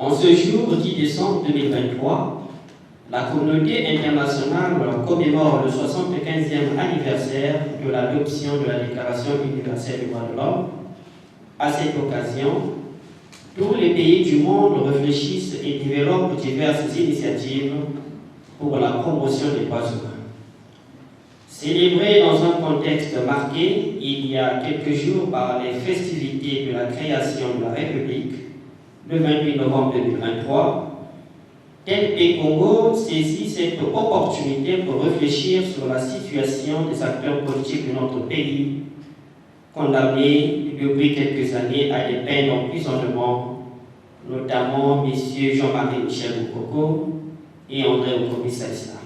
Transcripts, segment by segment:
En ce jour 10 décembre 2023, la communauté internationale commémore le 75e anniversaire de l'adoption de la Déclaration universelle des droits de l'homme. À cette occasion, tous les pays du monde réfléchissent et développent diverses initiatives pour la promotion des droits humains. Célébré dans un contexte marqué il y a quelques jours par les festivités de la création de la République, le 28 novembre 2023, TNP Congo saisit cette opportunité pour réfléchir sur la situation des acteurs politiques de notre pays, condamnés depuis quelques années à des peines d'emprisonnement, notamment M. Jean-Marie Michel Moukoko et André Okobi Saïssa.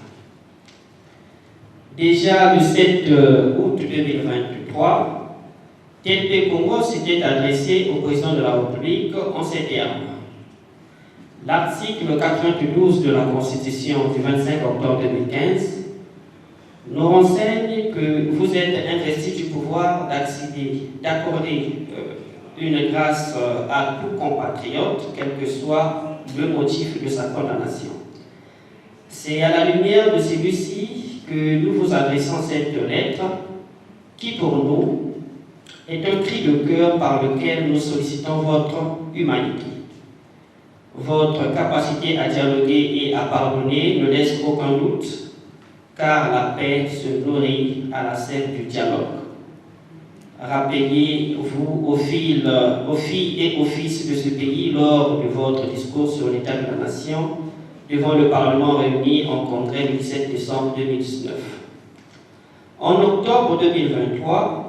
Déjà le 7 août 2023, TNP Congo s'était adressé au président de la République en ces termes. L'article 92 de la Constitution du 25 octobre 2015 nous renseigne que vous êtes investi du pouvoir d'accorder une grâce à tout compatriote, quel que soit le motif de sa condamnation. C'est à la lumière de celui-ci que nous vous adressons cette lettre qui, pour nous, est un cri de cœur par lequel nous sollicitons votre humanité. Votre capacité à dialoguer et à pardonner ne laisse aucun doute, car la paix se nourrit à la sève du dialogue. Rappelez-vous aux filles et aux fils de ce pays lors de votre discours sur l'état de la nation devant le Parlement réuni en congrès le 17 décembre 2019. En octobre 2023,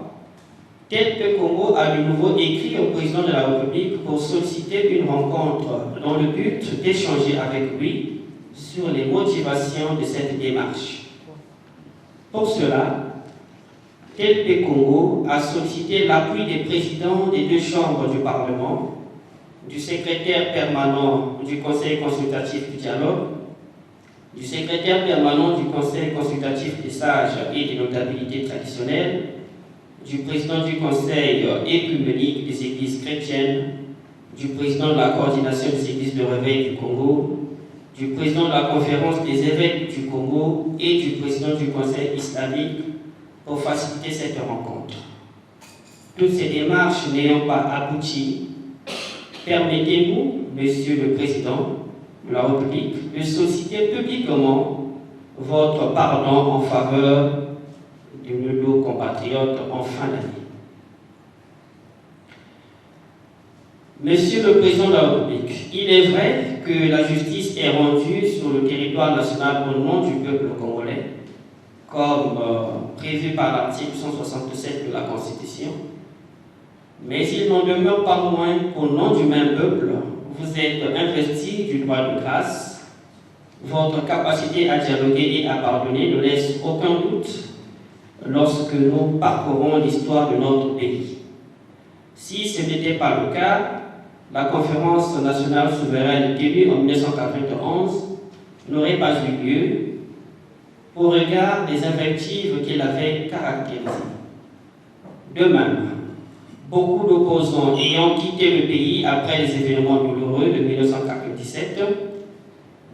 TNP Congo a de nouveau écrit au président de la République pour solliciter une rencontre dans le but d'échanger avec lui sur les motivations de cette démarche. Pour cela, TNP Congo a sollicité l'appui des présidents des deux chambres du Parlement, du secrétaire permanent du Conseil consultatif du dialogue, du secrétaire permanent du Conseil consultatif des sages et des notabilités traditionnelles, du président du Conseil écuménique des églises chrétiennes, du président de la coordination des églises de réveil du Congo, du président de la conférence des évêques du Congo et du président du Conseil islamique pour faciliter cette rencontre. Toutes ces démarches n'ayant pas abouti, permettez-nous, Monsieur le Président de la République, de solliciter publiquement votre pardon en faveur de nos compatriotes en fin d'année. Monsieur le Président de la République, il est vrai que la justice est rendue sur le territoire national au nom du peuple congolais, comme prévu par l'article 167 de la Constitution, mais il n'en demeure pas moins qu'au nom du même peuple, vous êtes investi du droit de grâce. Votre capacité à dialoguer et à pardonner ne laisse aucun doute lorsque nous parcourons l'histoire de notre pays. Si ce n'était pas le cas, la conférence nationale souveraine tenue en 1991 n'aurait pas eu lieu au regard des invectives qui l'avaient caractérisée. De même, beaucoup d'opposants ayant quitté le pays après les événements douloureux de 1997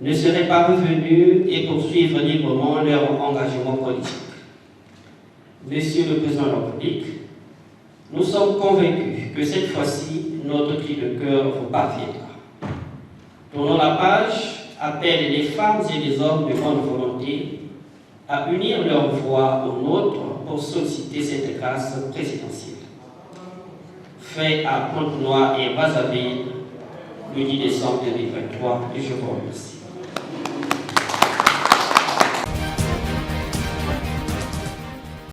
ne seraient pas revenus et poursuivre librement leur engagement politique. Monsieur le Président de la République, nous sommes convaincus que cette fois-ci, notre cri de cœur vous parviendra. Tournons la page, appelle les femmes et les hommes de bonne volonté à unir leur voix aux nôtres pour solliciter cette grâce présidentielle. Fait à Pointe-Noire et Brazzaville le 10 décembre 2023, et je vous remercie.